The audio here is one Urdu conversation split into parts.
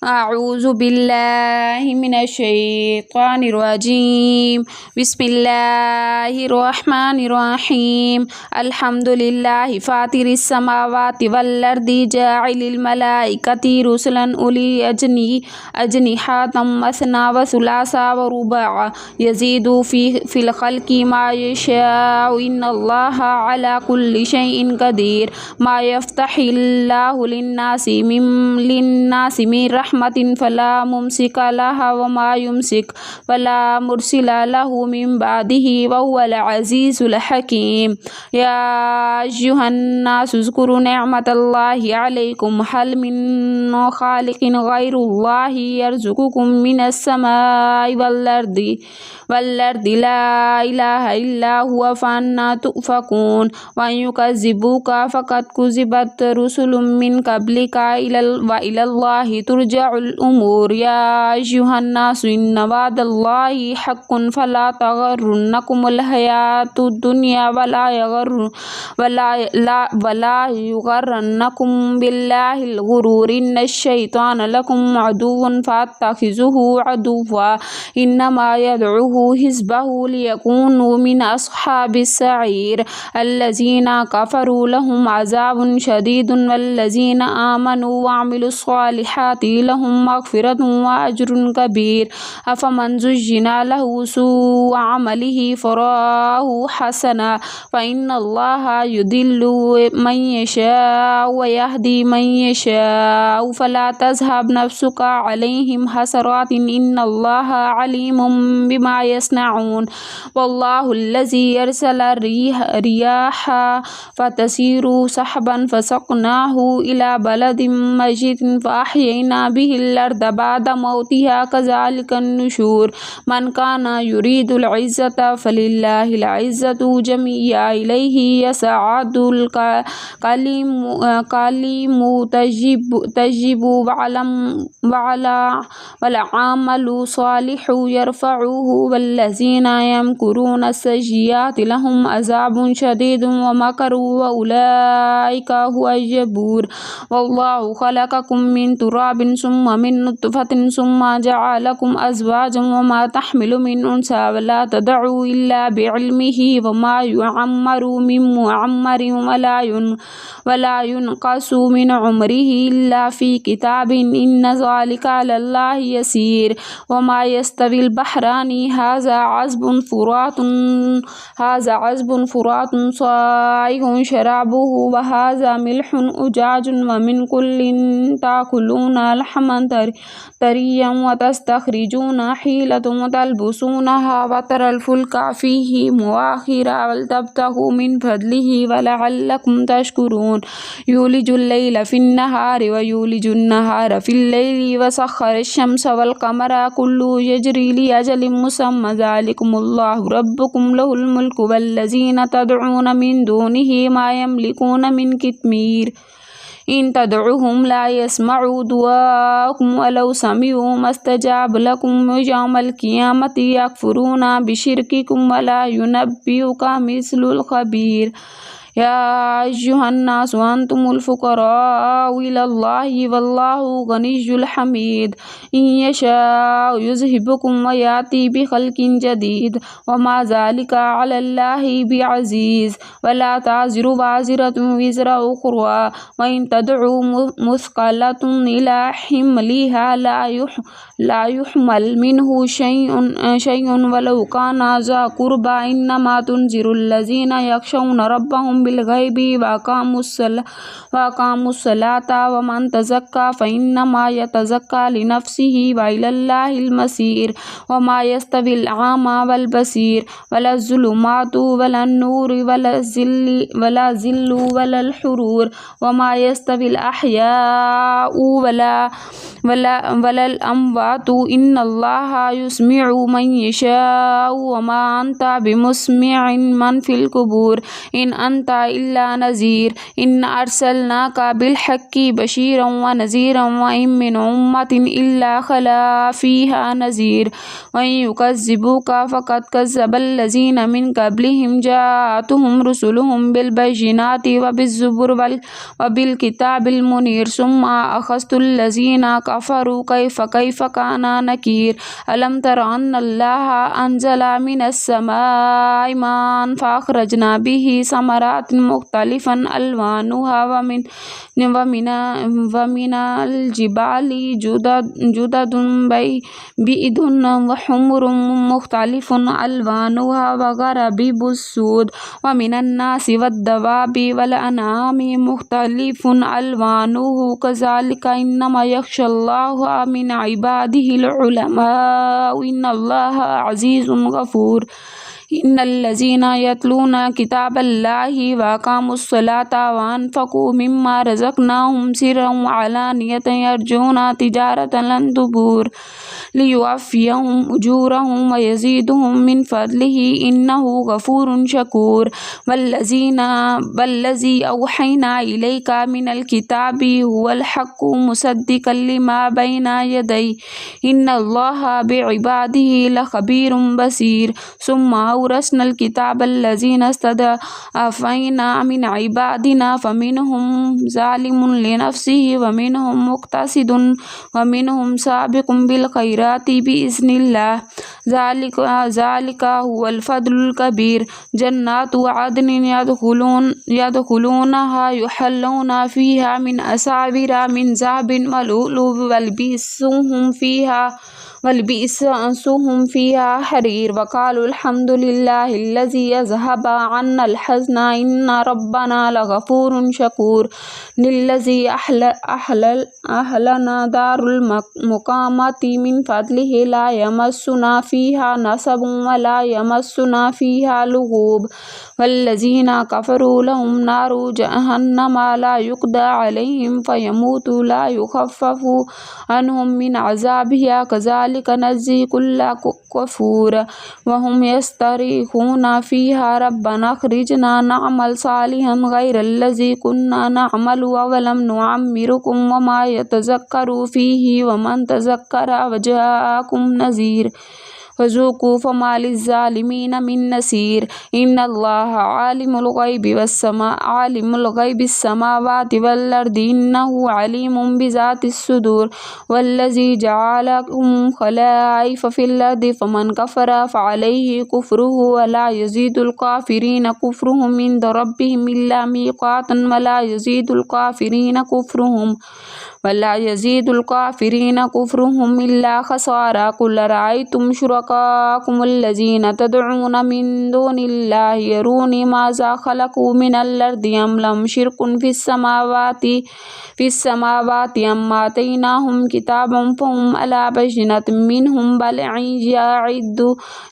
أعوذ بالله من الشيطان الرجيم. بسم الله الرحمن الرحيم. الحمد لله فاطر السماوات والأرض جاعل الملائكة رسلا أولي أجنحة مثنى وثلاث ورباع يزيد في الخلق ما يشاء إن الله على كل شيء قدير. ما يفتح الله للناس من رحمة فلا ممسك لها وما يمسك فلا مرسل له من بعده وهو العزيز الحكيم. يا أيها الناس اذكروا نعمة الله عليكم هل من خالق غير الله يرزقكم من السماء والأرض لا إله إلا هو فأنى تؤفكون. وإن يكذبوك فقد كذبت رسل من قبلك وإلى الله ترجع الأمور. يا أيها الناس إن وعد الله حق فلا تغرنكم الحياة الدنيا ولا يغرنكم بالله الغرور. إن الشيطان لكم عدو فاتخذوه عدوا إنما يدعو حزبه ليكونوا من أصحاب السعير. الذين كفروا لهم عذاب شديد والذين آمنوا وعملوا الصالحات لهم مغفرة وأجر كبير. أفمن زين له سوء عمله فرآه حسنا فإن الله يضل من يشاء ويهدي من يشاء فلا تذهب نفسك عليهم حسرات إن الله عليم بما يصنعون. والله الذي يرسل الرياح فتسير سحبا فسقناه إلى بلد ميت فأحيينا به الأرض بعد موتها كذلك النشور. من كان يريد العزة فلله العزة جميعا إليه يصعد الكلم تجب والعمل صالح يرفعه. والذين يمكرون السيئات لهم عذاب شديد ومكروا وأولئك هو الجبور. والله خلقكم من تراب ثم من نطفة ثم جعلكم أزواجا وما تحمل من أنثى ولا تدع إلا بعلمه وما يعمر من معمر ولا ينقص من عمره إلا في كتاب إن ذلك على الله يسير. وما يستوي البحران هذا عذب فرات صائغ شرابه وهذا ملح أجاج ومن كل تأكلون لحما طريا وتستخرجون حيلة وتلبسونها وترى الفلك فيه مواخر ولتبتغوا من فضله ولعلكم تشكرون. يولج الليل في النهار ويولج النهار في الليل وسخر الشمس والقمر كل يجري لأجل مسمى ذلكم الله ربكم له الملك والذين تدعون من دونه ما يملكون من كتمير. إن تدعوهم لا يسمعوا دعاءكم ولو سمعوا ما استجاب لكم يوم القيامة يكفرون بشرككم ولا ينبئك مثل الخبير. يا أيها الناس أنتم الفقراء إلى الله والله غني الحميد. إن يشاء يذهبكم ويأتي بخلق جديد وما ذلك على الله بعزيز. ولا تعزر وازرة وزر أخرى وإن تدعو مثقلة إلى حملها لا يحمل منه شيء ولو كان ذا قربى. إنما تنذر الذين يخشون ربهم بالغيب وأقاموا الصلاة ومن تزكى فإنما يتزكى لنفسه وإلى الله المصير. وما يستوي الأعمى والبصير ولا الظلمات ولا النور ولا الظل ولا الحرور. وما يستوي الأحياء ولا الأموات إن الله يسمع من يشاء وما أنت بمسمع من في القبور إن أنت إلا نذير. إن أرسلناك بالحق بشيرا ونذيرا وإن من أمة إلا خلا فيها نذير. وإن يكذبوك فقد كذب الذين من قبلهم جاءتهم رسلهم بالبينات وبالزبر وبالكتاب المنير ثم أخذت الذين كفروا كيف كان نكير ألم تر أن الله أنزل من السماء ماء فأخرجنا به ثمرات مختلفا ألوانها ومن الجبال جدد بيض وحمر مختلف ألوانها وغرابيب السود ومن الناس والدواب والأنعام مختلف ألوانه كذلك إنما يخشى الله من عباده العلماء إن الله عزيز غفور إن الذين يتلون كتاب الله وأقاموا الصلاة وأنفقوا مما رزقناهم سرا وعلانية يرجون تجارة لن تبور ليوفيهم أجورهم ويزيدهم من فضله إنه غفور شكور والذي أوحينا إليك من الكتاب هو الحق مصدقا لما بين يديه إن الله بعباده لخبير بصير ثم أورثنا الكتاب الذين استضعفنا من عبادنا فمنهم ظالم لنفسه ومنهم مقتصد ومنهم سابق بالخيرات بإذن الله ذلك هو الفضل الكبير جنات عدن يدخلونها يحلون فيها من أساور من ذهب ولؤلؤ ولبئسهم فيها حرير وقالوا الحمد لله الذي يذهب عنا الحزن إن ربنا لغفور شكور للذي أحلنا دار المقامة من فضله لا يمسنا فيها نصب ولا يمسنا فيها لغوب والذين كفروا لهم نار جهنم لا يقضى عليهم فيموتوا لا يخفف عنهم من عذابها كذلك نجزي كل كفور وهم يستريخون فيها ربنا أخرجنا نعمل صالحا غير الذي كنا نعمل أولم نعمركم وما يتذكر فيه ومن تذكر وجاءكم نذير فذوقوا فما للظالمين من نصير إن الله عالم الغيب السماوات والأرض إنه عليم بذات الصدور والذي جعلكم خلائف في الأرض فمن كفر فعليه كفره ولا يزيد الكافرين كفرهم عند ربهم إلا ميقاتا ولا يزيد الكافرين كفرهم إلا خسارا قل رأيتم شركاءكم الذين تدعون من دون الله يروني ماذا خلقوا من الأرض أم لهم شرك في السماوات أم آتيناهم كتابا فهم على بينة منهم بل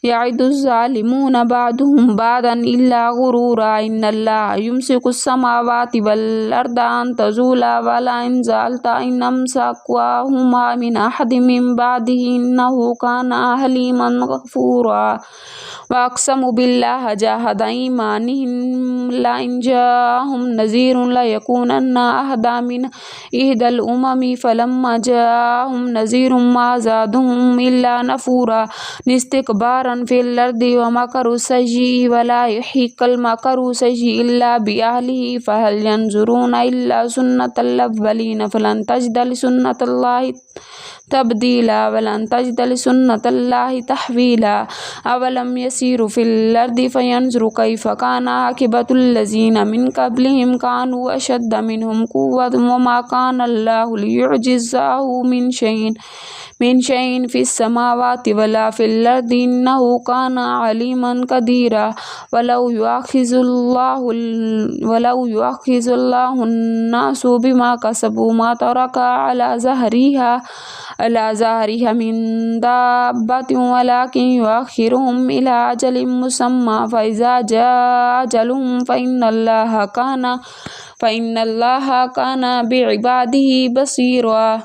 يعد الظالمون بعضهم بعضا إلا غرورا إن الله يمسك السماوات والأرض أن تزولا ولا إن زالتا إن أمسكواهما من أحد من بعده إنه كان حليما غفورا وأقسموا بالله جاهد أيمانهم لئن جاءهم نذير ليكونن أهدى من إحدى الأمم فلما جاءهم نذير ما زادهم إلا نفورا استكبارا في الأرض ومكروا السيئ ولا يحيق المكر السيئ إلا بأهله فهل ينظرون إلا سنة الأولين فلن تجد لسنة الله تبديلا ولن تجد لسنة الله تحويلا أولم يسيروا في الأرض فينظروا كيف كان عاقبة الذين من قبلهم كانوا أشد منهم قوة وما كان الله ليعجزه من شيء في السماوات ولا في الأرض إنه كان عليما قديرا ولو يؤاخذ الله الناس بما كسبوا ما ترك على ظهرها من دابة ولكن يؤخرهم إلى أجل مسمى فإذا جاء أجلهم فإن الله كان بعباده بصيرا.